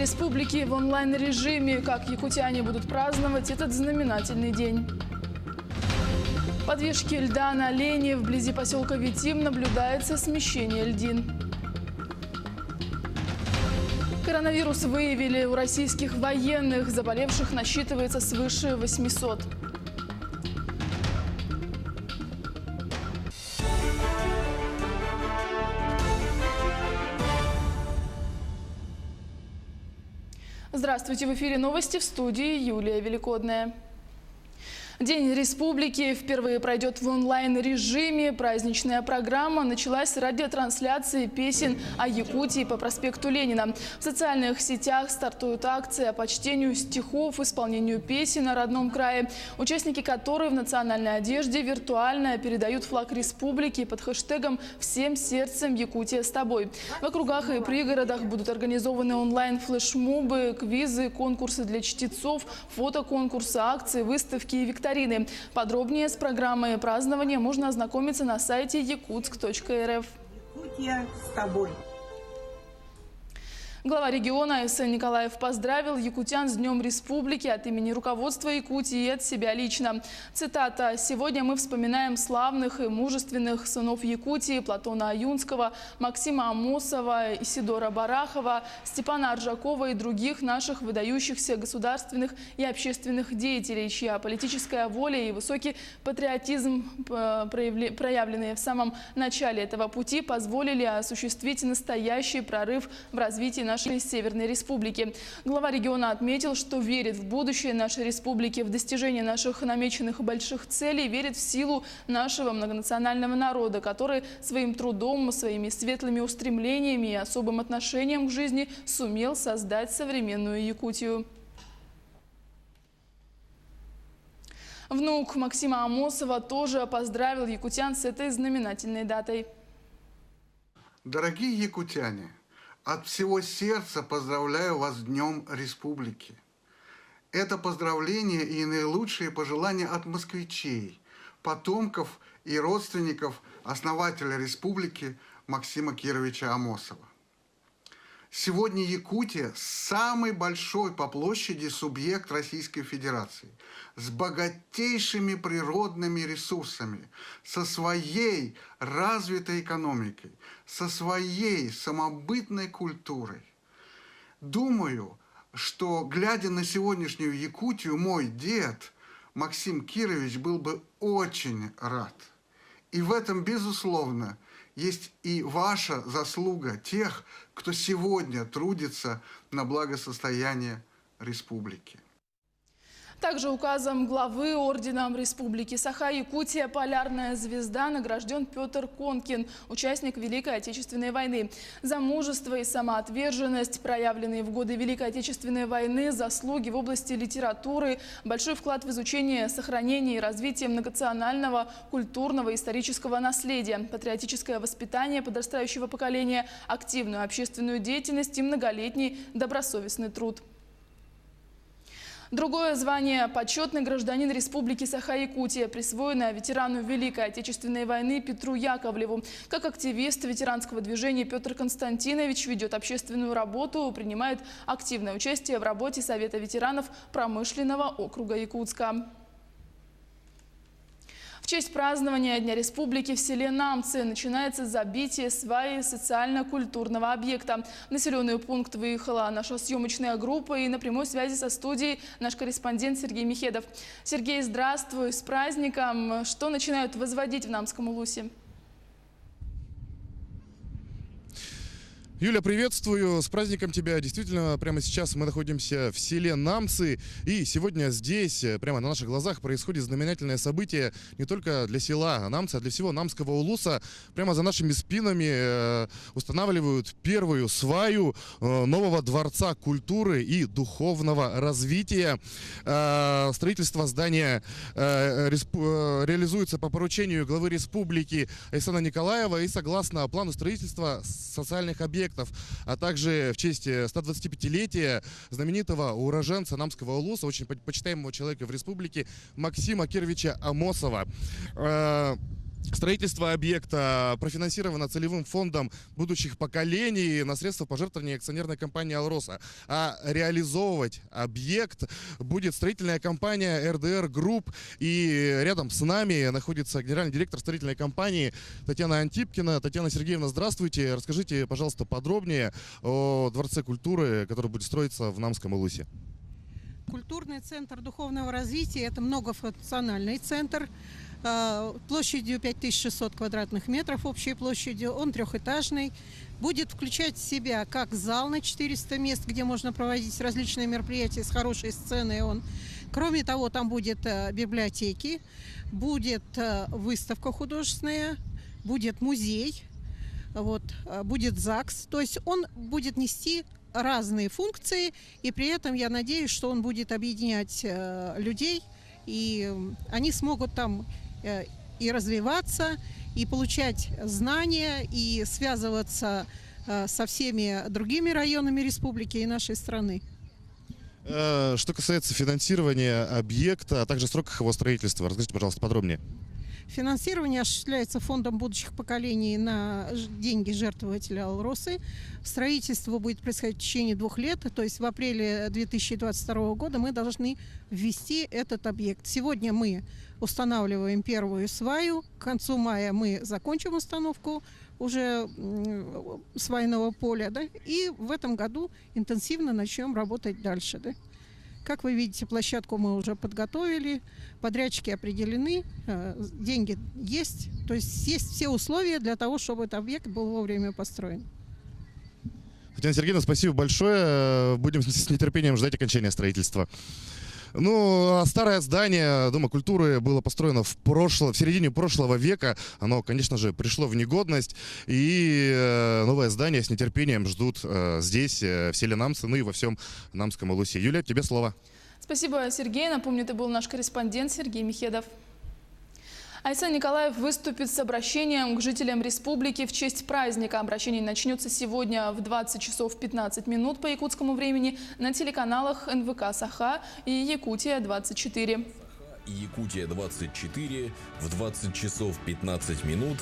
республики в онлайн-режиме. Как якутяне будут праздновать этот знаменательный день. Подвижки льда на Лене. Вблизи поселка Витим наблюдается смещение льдин. Коронавирус выявили у российских военных. Заболевших насчитывается свыше 800. Здравствуйте, в эфире новости, в студии Юлия Великодная. День республики впервые пройдет в онлайн-режиме. Праздничная программа началась с радиотрансляции песен о Якутии по проспекту Ленина. В социальных сетях стартуют акции по чтению стихов, исполнению песен о родном крае, участники которой в национальной одежде виртуально передают флаг республики под хэштегом «Всем сердцем Якутия с тобой». В округах и пригородах будут организованы онлайн-флешмобы, квизы, конкурсы для чтецов, фотоконкурсы, акции, выставки и викторины. Подробнее с программой празднования можно ознакомиться на сайте yakutsk.rf. Якутия с тобой. Глава региона Айсен Николаев поздравил якутян с Днем Республики от имени руководства Якутии и от себя лично. Цитата: «Сегодня мы вспоминаем славных и мужественных сынов Якутии Платона Аюнского, Максима Амосова, Исидора Барахова, Степана Аржакова и других наших выдающихся государственных и общественных деятелей, чья политическая воля и высокий патриотизм, проявленные в самом начале этого пути, позволили осуществить настоящий прорыв в развитии нашей Северной Республики». Глава региона отметил, что верит в будущее нашей республики, в достижение наших намеченных больших целей, верит в силу нашего многонационального народа, который своим трудом, своими светлыми устремлениями и особым отношением к жизни сумел создать современную Якутию. Внук Максима Амосова тоже поздравил якутян с этой знаменательной датой. Дорогие якутяне, от всего сердца поздравляю вас с Днем Республики. Это поздравление и наилучшие пожелания от москвичей, потомков и родственников основателя республики Максима Кировича Амосова. Сегодня Якутия – самый большой по площади субъект Российской Федерации, с богатейшими природными ресурсами, со своей развитой экономикой, со своей самобытной культурой. Думаю, что, глядя на сегодняшнюю Якутию, мой дед Максим Кирович был бы очень рад. И в этом, безусловно, есть и ваша заслуга тех, кто сегодня трудится на благосостояние республики. Также указом главы орденом Республики Саха-Якутия «Полярная звезда» награжден Петр Конкин, участник Великой Отечественной войны. За мужество и самоотверженность, проявленные в годы Великой Отечественной войны, заслуги в области литературы, большой вклад в изучение, сохранение и развитие многонационального, культурного и исторического наследия, патриотическое воспитание подрастающего поколения, активную общественную деятельность и многолетний добросовестный труд. Другое звание «Почетный гражданин Республики Саха-Якутия» присвоено ветерану Великой Отечественной войны Петру Яковлеву. Как активист ветеранского движения Петр Константинович ведет общественную работу, принимает активное участие в работе Совета ветеранов промышленного округа Якутска. В честь празднования Дня Республики в селе Намцы начинается забитие сваи социально-культурного объекта. В населенный пункт выехала наша съемочная группа, и на прямой связи со студией наш корреспондент Сергей Михедов. Сергей, здравствуй, с праздником! Что начинают возводить в Намском улусе? Юля, приветствую, с праздником тебя. Действительно, прямо сейчас мы находимся в селе Намцы, и сегодня здесь, прямо на наших глазах, происходит знаменательное событие не только для села Намцы, а для всего Намского улуса. Прямо за нашими спинами устанавливают первую сваю нового дворца культуры и духовного развития. Строительство здания реализуется по поручению главы республики Айсена Николаева и согласно плану строительства социальных объектов, а также в честь 125-летия знаменитого уроженца Намского улуса, очень почитаемого человека в республике Максима Кировича Амосова. Строительство объекта профинансировано целевым фондом будущих поколений на средства пожертвования акционерной компании «Алроса». А реализовывать объект будет строительная компания РДР Групп. И рядом с нами находится генеральный директор строительной компании Татьяна Антипкина. Татьяна Сергеевна, здравствуйте. Расскажите, пожалуйста, подробнее о Дворце культуры, который будет строиться в Намском Илусе. Культурный центр духовного развития – это многофункциональный центр площадью 5600 квадратных метров общей площадью. Он трехэтажный. Будет включать в себя как зал на 400 мест, где можно проводить различные мероприятия с хорошей сценой. Кроме того, там будет библиотеки, будет выставка художественная, будет музей, будет ЗАГС. То есть он будет нести разные функции, и при этом я надеюсь, что он будет объединять людей, и они смогут там и развиваться, и получать знания, и связываться со всеми другими районами республики и нашей страны. Что касается финансирования объекта, а также сроков его строительства, расскажите, пожалуйста, подробнее. Финансирование осуществляется фондом будущих поколений на деньги жертвователя «Алросы». Строительство будет происходить в течение 2 лет, то есть в апреле 2022 года мы должны ввести этот объект. Сегодня мы устанавливаем первую сваю, к концу мая мы закончим установку уже свайного поля, да, и в этом году интенсивно начнем работать дальше. Да. Как вы видите, площадку мы уже подготовили, подрядчики определены, деньги есть. То есть есть все условия для того, чтобы этот объект был вовремя построен. Татьяна Сергеевна, спасибо большое. Будем с нетерпением ждать окончания строительства. Ну, старое здание Дома культуры было построено в середине прошлого века. Оно, конечно же, пришло в негодность. И новое здание с нетерпением ждут здесь, в селе Намцы, ну и во всем Намском Илусе. Юля, тебе слово. Спасибо, Сергей. Напомню, это был наш корреспондент Сергей Михедов. Айсан Николаев выступит с обращением к жителям республики в честь праздника. Обращение начнется сегодня в 20 часов 15 минут по якутскому времени на телеканалах НВК «Саха» и «Якутия-24». Якутия-24 в 20 часов 15 минут.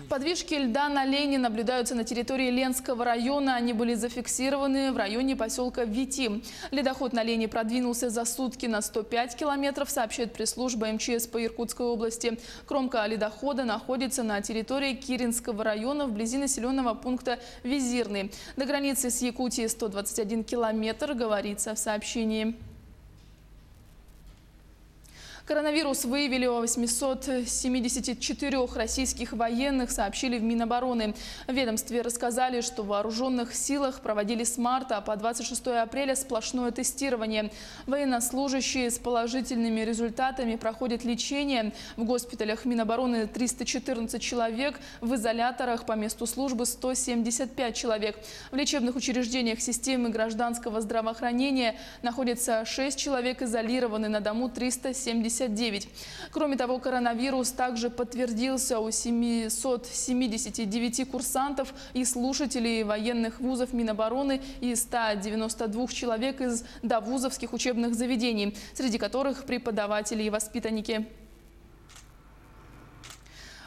Подвижки льда на Лени наблюдаются на территории Ленского района. Они были зафиксированы в районе поселка Вити. Ледоход на Лени продвинулся за сутки на 105 километров, сообщает пресс-служба МЧС по Иркутской области. Кромка ледохода находится на территории Киринского района вблизи населенного пункта Визирный. До границы с Якутией 121 километр, говорится в сообщении. Коронавирус выявили у 874 российских военных, сообщили в Минобороны. В ведомстве рассказали, что в вооруженных силах проводили с марта по 26 апреля сплошное тестирование. Военнослужащие с положительными результатами проходят лечение. В госпиталях Минобороны 314 человек, в изоляторах по месту службы 175 человек. В лечебных учреждениях системы гражданского здравоохранения находится 6 человек, изолированы, на дому 379. Кроме того, коронавирус также подтвердился у 779 курсантов и слушателей военных вузов Минобороны и 192 человек из довузовских учебных заведений, среди которых преподаватели и воспитанники.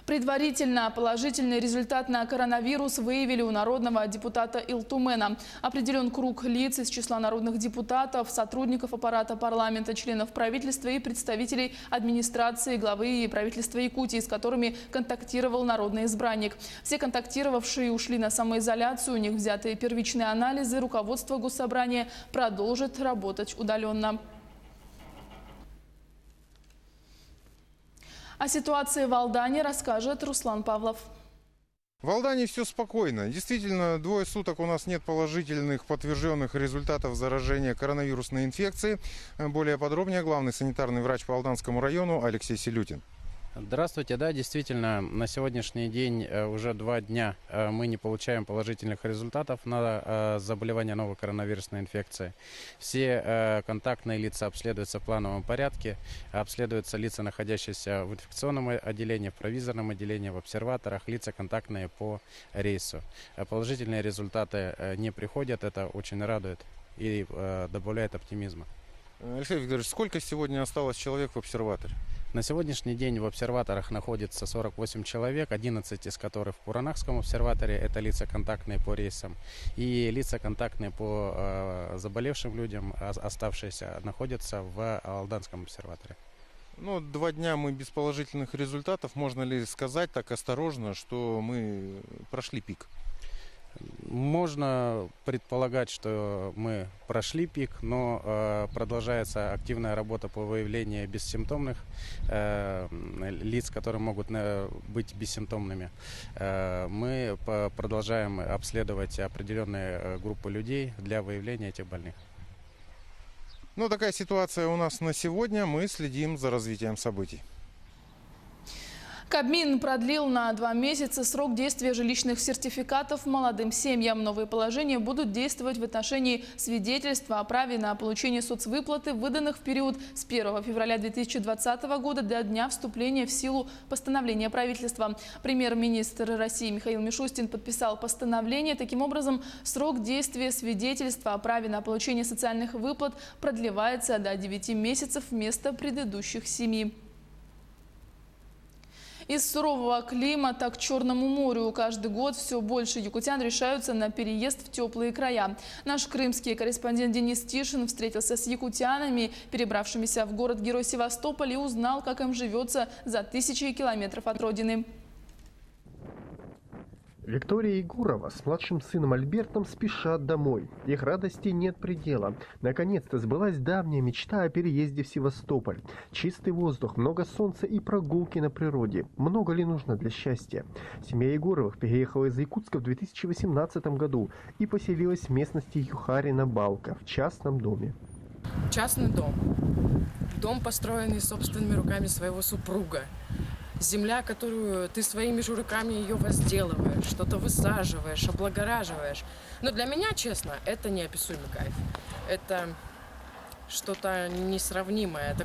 Предварительно положительный результат на коронавирус выявили у народного депутата Илтумена. Определен круг лиц из числа народных депутатов, сотрудников аппарата парламента, членов правительства и представителей администрации главы правительства Якутии, с которыми контактировал народный избранник. Все контактировавшие ушли на самоизоляцию, у них взяты первичные анализы. Руководство Госсобрания продолжит работать удаленно. О ситуации в Алдане расскажет Руслан Павлов. В Алдане все спокойно. Действительно, 2 суток у нас нет положительных подтвержденных результатов заражения коронавирусной инфекцией. Более подробнее главный санитарный врач по Алданскому району Алексей Селютин. Здравствуйте. Да, действительно, на сегодняшний день уже 2 дня мы не получаем положительных результатов на заболевание новой коронавирусной инфекцией. Все контактные лица обследуются в плановом порядке, обследуются лица, находящиеся в инфекционном отделении, в провизорном отделении, в обсерваторах, лица контактные по рейсу. Положительные результаты не приходят, это очень радует и добавляет оптимизма. Алексей Викторович, сколько сегодня осталось человек в обсерваторе? На сегодняшний день в обсерваторах находится 48 человек, 11 из которых в Пуранахском обсерваторе, это лица контактные по рейсам, и лица контактные по заболевшим людям, оставшиеся, находятся в Алданском обсерваторе. Ну, 2 дня мы без положительных результатов. Можно ли сказать так осторожно, что мы прошли пик? Можно предполагать, что мы прошли пик, но продолжается активная работа по выявлению бессимптомных лиц, которые могут быть бессимптомными. Мы продолжаем обследовать определенные группы людей для выявления этих больных. Ну, такая ситуация у нас на сегодня. Мы следим за развитием событий. Кабмин продлил на 2 месяца срок действия жилищных сертификатов молодым семьям. Новые положения будут действовать в отношении свидетельства о праве на получение соцвыплаты, выданных в период с 1 февраля 2020 года до дня вступления в силу постановления правительства. Премьер-министр России Михаил Мишустин подписал постановление. Таким образом, срок действия свидетельства о праве на получение социальных выплат продлевается до 9 месяцев вместо предыдущих 7. Из сурового климата к Черному морю каждый год все больше якутян решаются на переезд в теплые края. Наш крымский корреспондент Денис Тишин встретился с якутянами, перебравшимися в город-герой Севастополь, и узнал, как им живется за тысячи километров от родины. Виктория и Гурова с младшим сыном Альбертом спешат домой. Их радости нет предела. Наконец-то сбылась давняя мечта о переезде в Севастополь. Чистый воздух, много солнца и прогулки на природе. Много ли нужно для счастья? Семья Егоровых переехала из Якутска в 2018 году и поселилась в местности Юхарина-Балка в частном доме. Частный дом. Дом, построенный собственными руками своего супруга. Земля, которую ты своими же руками ее возделываешь, что-то высаживаешь, облагораживаешь. Но для меня, честно, это неописуемый кайф. Это что-то несравнимое.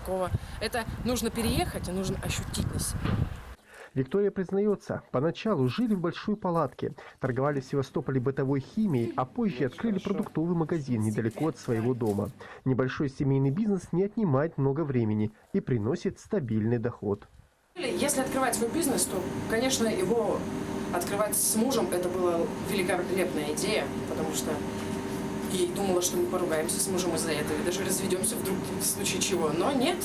Это нужно переехать и нужно ощутить на себе. Виктория признается, поначалу жили в большой палатке, торговали в Севастополе бытовой химией, а позже открыли продуктовый магазин недалеко от своего дома. Небольшой семейный бизнес не отнимает много времени и приносит стабильный доход. Если открывать свой бизнес, то, конечно, его открывать с мужем – это была великолепная идея, потому что я думала, что мы поругаемся с мужем из-за этого и даже разведемся вдруг в случае чего. Но нет,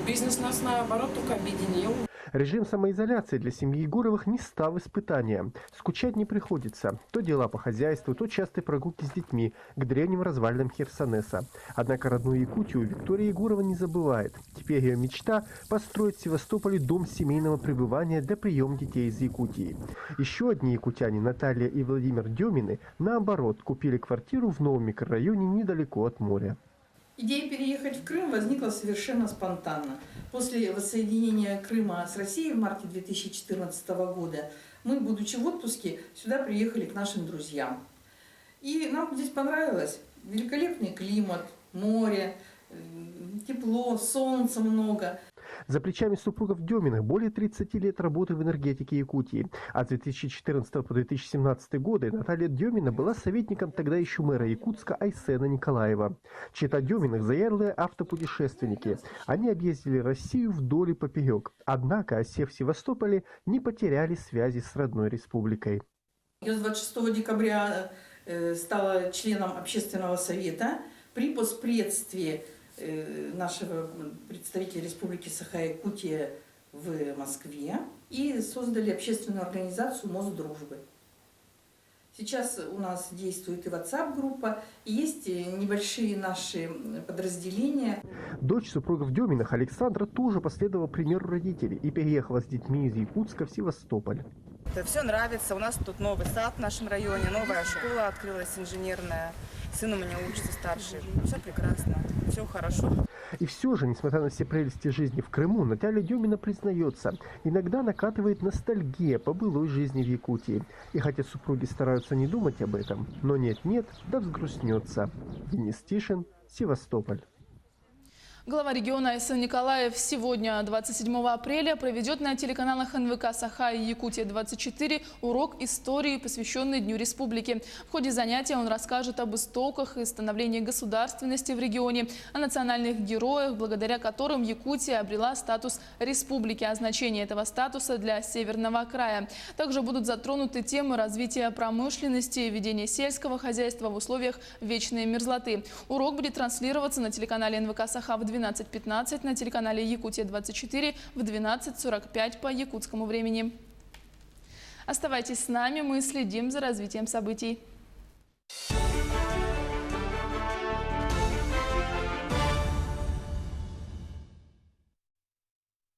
бизнес нас, наоборот, только объединил. Режим самоизоляции для семьи Егоровых не стал испытанием. Скучать не приходится. То дела по хозяйству, то частые прогулки с детьми к древним развалинам Херсонеса. Однако родную Якутию Виктория Егорова не забывает. Теперь ее мечта – построить в Севастополе дом семейного пребывания для приема детей из Якутии. Еще одни якутяне, Наталья и Владимир Демины, наоборот, купили квартиру в новом микрорайоне недалеко от моря. Идея переехать в Крым возникла совершенно спонтанно. После воссоединения Крыма с Россией в марте 2014 года мы, будучи в отпуске, сюда приехали к нашим друзьям. И нам здесь понравилось. Великолепный климат, море, тепло, солнца много. За плечами супругов Деминых более 30 лет работы в энергетике Якутии. А с 2014 по 2017 годы Наталья Демина была советником тогда еще мэра Якутска Айсена Николаева. Чета Деминых – заядлые автопутешественники. Они объездили Россию вдоль и поперек. Однако, осев в Севастополе, не потеряли связи с родной республикой. Я с 26 декабря стала членом общественного совета при постпредстве нашего представителя Республики Саха-Якутия в Москве и создали общественную организацию «Мост дружбы». Сейчас у нас действует и WhatsApp-группа, и есть небольшие наши подразделения. Дочь супругов Деминых Александра тоже последовала примеру родителей и переехала с детьми из Якутска в Севастополь. Это все нравится. У нас тут новый сад в нашем районе, новая школа открылась инженерная. Сын у меня учится старший. Все прекрасно, все хорошо. И все же, несмотря на все прелести жизни в Крыму, Наталья Демина признается, иногда накатывает ностальгия по былой жизни в Якутии. И хотя супруги стараются не думать об этом, но нет-нет, да взгрустнется. Денис Тишин, Севастополь. Глава региона Сэн Николаев сегодня, 27 апреля, проведет на телеканалах НВК «Саха» и «Якутия-24» урок истории, посвященный Дню Республики. В ходе занятия он расскажет об истоках и становлении государственности в регионе, о национальных героях, благодаря которым Якутия обрела статус республики, о значении этого статуса для Северного края. Также будут затронуты темы развития промышленности, ведения сельского хозяйства в условиях вечной мерзлоты. Урок будет транслироваться на телеканале НВК «Саха» в 12:15, на телеканале «Якутия-24» в 12:45 по якутскому времени. Оставайтесь с нами, мы следим за развитием событий.